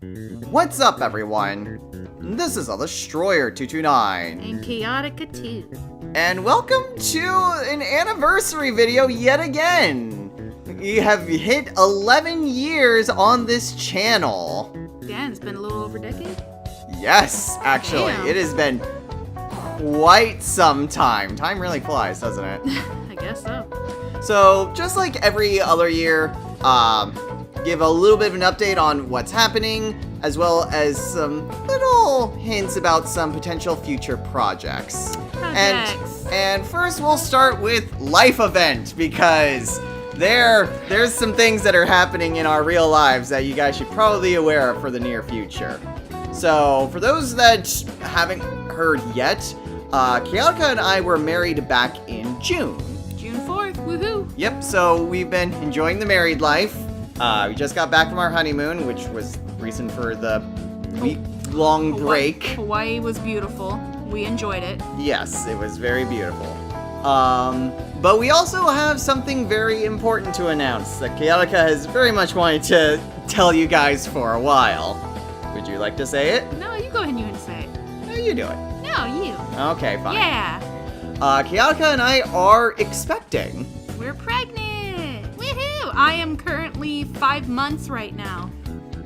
What's up, everyone? This is a Destroyer229. And Chaotica 2. And welcome to an anniversary video yet again. We have hit 11 years on this channel. Damn, it's been a little over a decade? Yes, actually. Damn. It has been quite some time. Time really flies, doesn't it? I guess so. So, just like every other year, give a little bit of an update on what's happening, as well as some little hints about some potential future projects. Projects. And first we'll start with Life Event, because there's some things that are happening in our real lives that you guys should probably be aware of for the near future. So, for those that haven't heard yet, Chaotica and I were married back in June. June 4th, woohoo! Yep, so we've been enjoying the married life. We just got back from our honeymoon, which was the reason for the week-long break. Hawaii was beautiful. We enjoyed it. Yes, it was very beautiful. But we also have something very important to announce that Chaotica has very much wanted to tell you guys for a while. Would you like to say it? No, you go ahead and say it. No, you do it. No, you. Okay, fine. Yeah. Chaotica and I are expecting. We're pregnant. Woohoo! I am currently 5 months right now.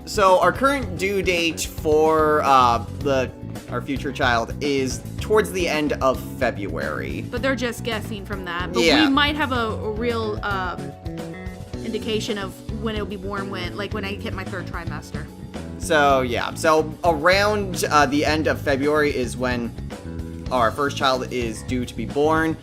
So our current due date for our future child is towards the end of February. But they're just guessing from that. But Yeah. we might have a real indication of when it'll be born when I hit my 3rd trimester. So yeah, so around the end of February is when our first child is due to be born.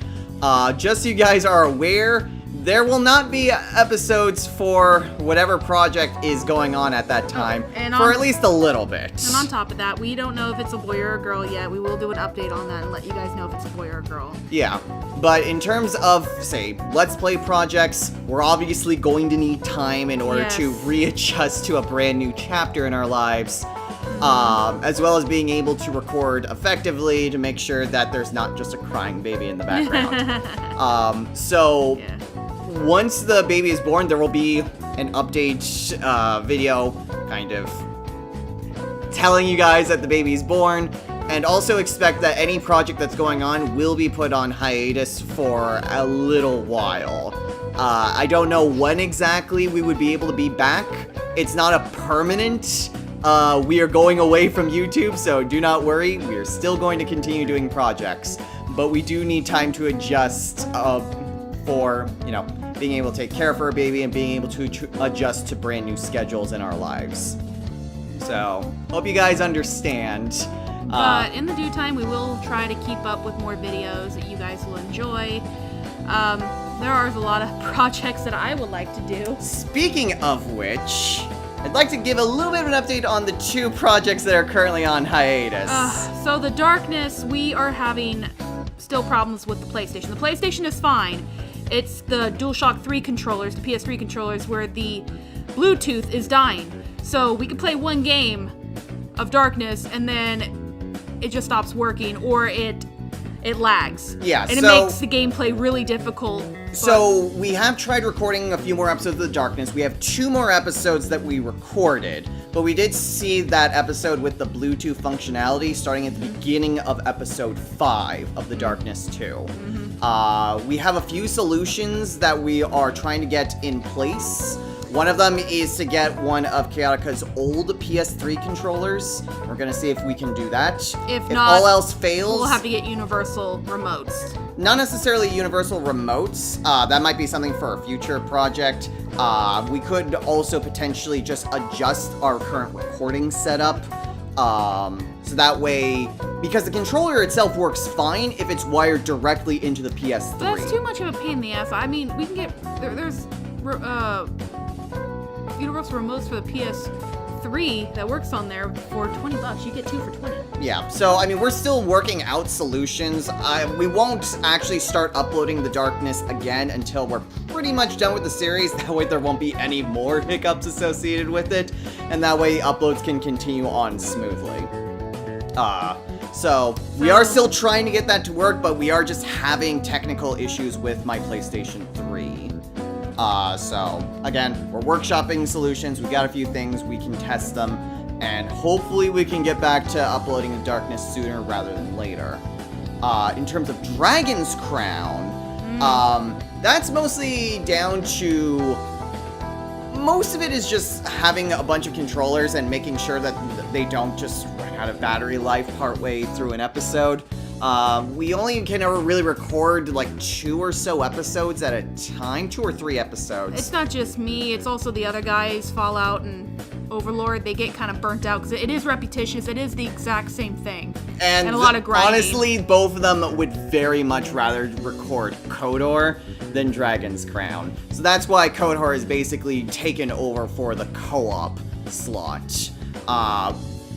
Just so you guys are aware, there will not be episodes for whatever project is going on at that time, for at least a little bit. And on top of that, we don't know if it's a boy or a girl yet. We will do an update on that and let you guys know if it's a boy or a girl. Yeah, but in terms of, say, Let's Play projects, we're obviously going to need time in order to readjust to a brand new chapter in our lives, as well as being able to record effectively to make sure that there's not just a crying baby in the background. Once the baby is born, there will be an update video kind of telling you guys that the baby is born, and also expect that any project that's going on will be put on hiatus for a little while. I don't know when exactly we would be able to be back. It's not a permanent, we are going away from YouTube, so do not worry. We are still going to continue doing projects, but we do need time to adjust for, being able to take care of our baby and being able to adjust to brand new schedules in our lives. So, hope you guys understand. But in the due time, we will try to keep up with more videos that you guys will enjoy. There are a lot of projects that I would like to do. Speaking of which, I'd like to give a little bit of an update on the 2 projects that are currently on hiatus. So the Darkness, we are having still problems with the PlayStation. The PlayStation is fine. It's the DualShock 3 controllers, the PS3 controllers, where the Bluetooth is dying. So we could play one game of Darkness and then it just stops working, or it lags. Yeah, and it makes the gameplay really difficult. So we have tried recording a few more episodes of The Darkness. We have 2 more episodes that we recorded, but we did see that episode with the Bluetooth functionality starting at the beginning of episode 5 of The Darkness 2. We have a few solutions that we are trying to get in place. One of them is to get one of Chaotica's old PS3 controllers. We're gonna see if we can do that. If not, all else fails, we'll have to get universal remotes. Not necessarily universal remotes. That might be something for a future project. We could also potentially just adjust our current recording setup. So that way, because the controller itself works fine if it's wired directly into the PS3. But that's too much of a pain in the ass. I mean, we can get, there's universal remotes for the PS3 that works on there for $20. You get 2 for $20. Yeah, so I mean, we're still working out solutions. We won't actually start uploading The Darkness again until we're pretty much done with the series. That way there won't be any more hiccups associated with it, and that way uploads can continue on smoothly. So we are still trying to get that to work, but we are just having technical issues with my PlayStation 3. So again, we're workshopping solutions. We got a few things, we can test them. and hopefully we can get back to uploading the Darkness sooner rather than later. In terms of Dragon's Crown, that's mostly down to... Most of it is just having a bunch of controllers and making sure that they don't just run out of battery life partway through an episode. We only can ever really record like 2 or so episodes at a time, 2 or 3 episodes. It's not just me, it's also the other guys, Fallout and Overlord. They get kind of burnt out because it is repetitious. It is the exact same thing. And a lot of grinding. Honestly, both of them would very much rather record KOTOR than Dragon's Crown. So that's why KOTOR is basically taken over for the co-op slot.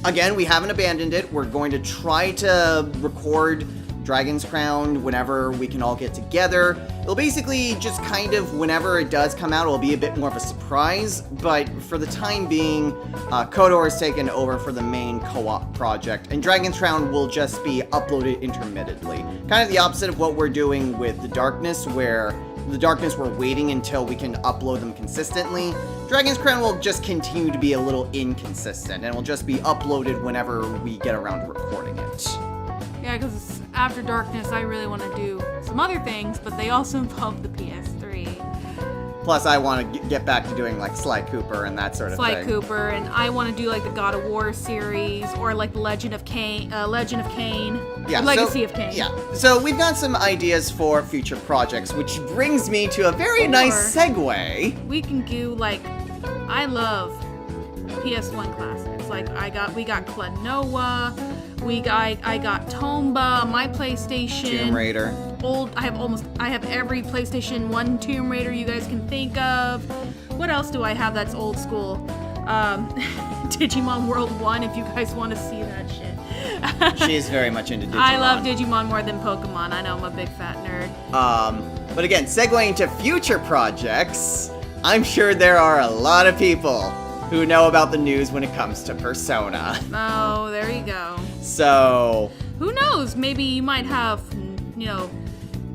Again, we haven't abandoned it. We're going to try to record Dragon's Crown whenever we can all get together. It'll basically just kind of, whenever it does come out, it'll be a bit more of a surprise, but for the time being, KOTOR is taken over for the main co-op project, and Dragon's Crown will just be uploaded intermittently. Kind of the opposite of what we're doing with the Darkness, where the Darkness we're waiting until we can upload them consistently. Dragon's Crown will just continue to be a little inconsistent, and will just be uploaded whenever we get around to recording it. Yeah, because after Darkness, I really want to do some other things, but they also involve the PS3. Plus, I want to get back to doing, like, Sly Cooper and that sort of thing. Sly Cooper, and I want to do, like, the God of War series, or, like, Legend of Kain, Yeah, Legacy of Kain. Yeah, so we've got some ideas for future projects, which brings me to a very nice segue. We can do, like, I love PS1 classics. Like, we got Klonoa, I got Tomba, my PlayStation. Tomb Raider. I have every PlayStation 1 Tomb Raider you guys can think of. What else do I have that's old school? Digimon World 1, if you guys want to see that shit. She is very much into Digimon. I love Digimon more than Pokemon. I know, I'm a big fat nerd. But again, segueing to future projects, I'm sure there are a lot of people who know about the news when it comes to Persona. Oh, there you go. So... who knows? Maybe you might have,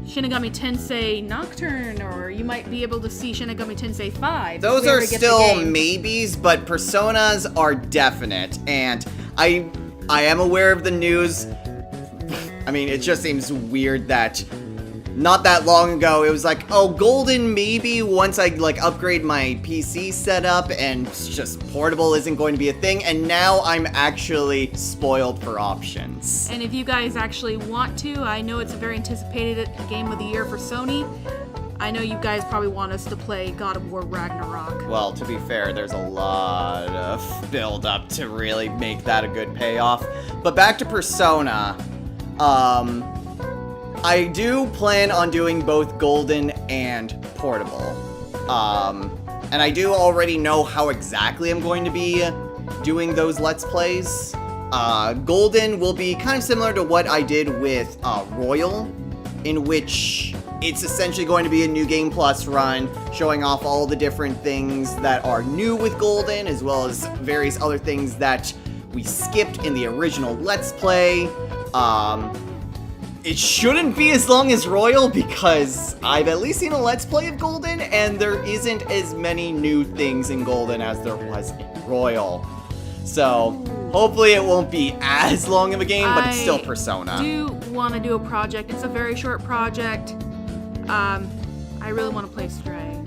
Shinigami Tensei Nocturne, or you might be able to see Shinigami Tensei 5. Those are still maybes, but Personas are definite, and I am aware of the news. I mean, it just seems weird that not that long ago, it was like, oh, Golden maybe once I, like, upgrade my PC setup and just portable isn't going to be a thing, and now I'm actually spoiled for options. And if you guys actually want to, I know it's a very anticipated game of the year for Sony. I know you guys probably want us to play God of War Ragnarok. Well, to be fair, there's a lot of build-up to really make that a good payoff. But back to Persona, I do plan on doing both Golden and Portable. And I do already know how exactly I'm going to be doing those Let's Plays. Golden will be kind of similar to what I did with Royal, in which it's essentially going to be a New Game Plus run, showing off all the different things that are new with Golden, as well as various other things that we skipped in the original Let's Play. It shouldn't be as long as Royal, because I've at least seen a Let's Play of Golden, and there isn't as many new things in Golden as there was in Royal. So, hopefully it won't be as long of a game, but it's still Persona. I do want to do a project. It's a very short project. I really want to play Stray.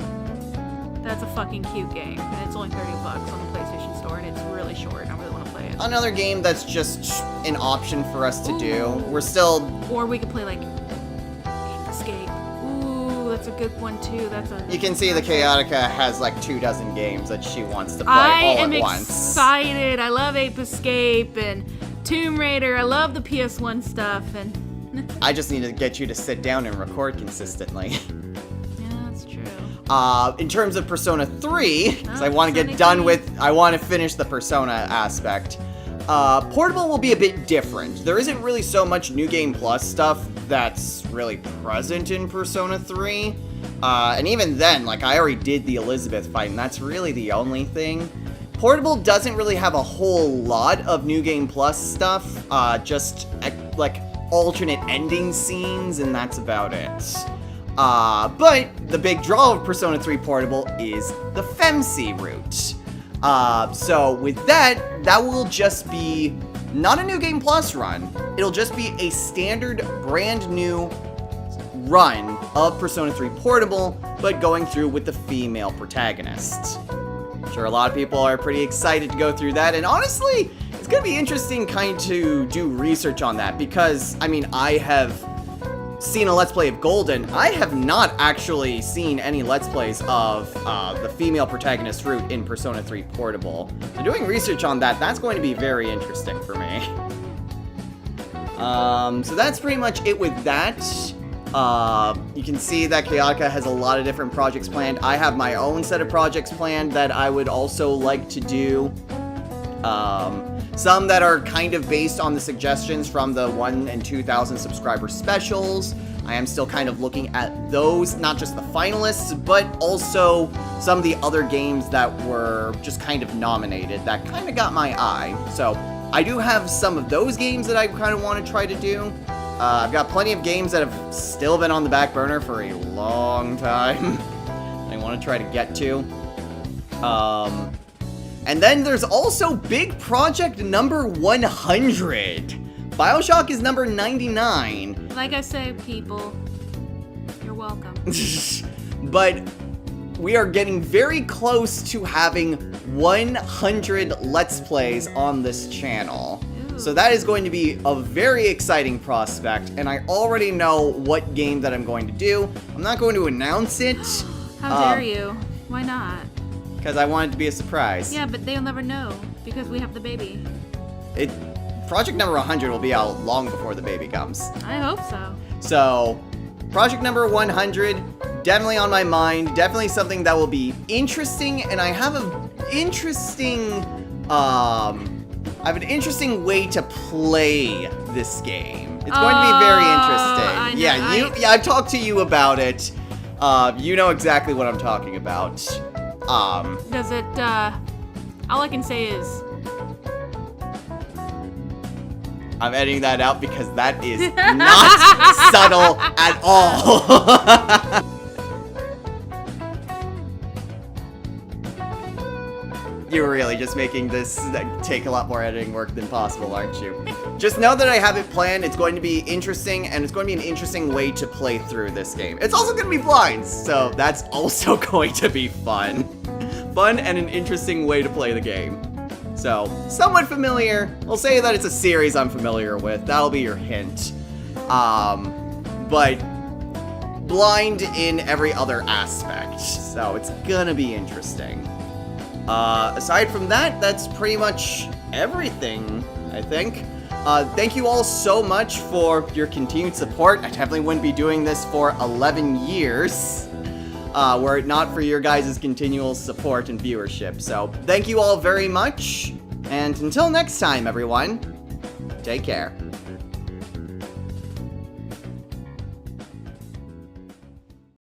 That's a fucking cute game, and it's only $30 on the PlayStation Store, and it's really short, and I really want to play it. Another game that's just an option for us to do. We're still... Or we could play, like, Escape. Ooh, that's a good one, too. You can see the Chaotica has, like, 24 games that she wants to play all at once. I am excited. I love Ape Escape and Tomb Raider. I love the PS1 stuff, and... I just need to get you to sit down and record consistently. Yeah, that's true. In terms of Persona 3, because I want to get done with... I want to finish the Persona aspect. Portable will be a bit different. There isn't really so much New Game Plus stuff that's really present in Persona 3. And even then, like, I already did the Elizabeth fight, and that's really the only thing. Portable doesn't really have a whole lot of New Game Plus stuff, just, like, alternate ending scenes, and that's about it. But the big draw of Persona 3 Portable is the FemC route. So with that, that will just be not a New Game Plus run. It'll just be a standard brand new run of Persona 3 Portable, but going through with the female protagonist. I'm sure a lot of people are pretty excited to go through that, and honestly, it's gonna be interesting kind to do research on that, because, I mean, I have seen a Let's Play of Golden. I have not actually seen any Let's Plays of the female protagonist route in Persona 3 Portable. So doing research on that, that's going to be very interesting for me. So that's pretty much it with that. You can see that Chaotica has a lot of different projects planned. I have my own set of projects planned that I would also like to do. Some that are kind of based on the suggestions from the 1,000 and 2,000 subscriber specials. I am still kind of looking at those, not just the finalists, but also some of the other games that were just kind of nominated that kind of got my eye. So I do have some of those games that I kind of want to try to do. I've got plenty of games that have still been on the back burner for a long time. I want to try to get to. And then there's also big project number 100. BioShock is number 99. Like I say, people, you're welcome. But we are getting very close to having 100 Let's Plays on this channel. Ooh. So that is going to be a very exciting prospect, and I already know what game that I'm going to do. I'm not going to announce it. How dare you? Why not? Because I want it to be a surprise. Yeah, but they'll never know, because we have the baby. Project number 100 will be out long before the baby comes. I hope so. So, project number 100, definitely on my mind, definitely something that will be interesting, and I have an interesting way to play this game. It's going to be very interesting. I know. I've talked to you about it. You know exactly what I'm talking about. Does it, all I can say is... I'm editing that out because that is not subtle at all. You're really just making this take a lot more editing work than possible, aren't you? Just know that I have it planned. It's going to be interesting, and it's going to be an interesting way to play through this game. It's also going to be blinds, so that's also going to be fun. Fun and an interesting way to play the game. So, somewhat familiar. We'll say that it's a series I'm familiar with. That'll be your hint. But blind in every other aspect. So, it's gonna be interesting. Aside from that, that's pretty much everything, I think. Thank you all so much for your continued support. I definitely wouldn't be doing this for 11 years. Were it not for your guys' continual support and viewership. So, thank you all very much, and until next time, everyone, take care.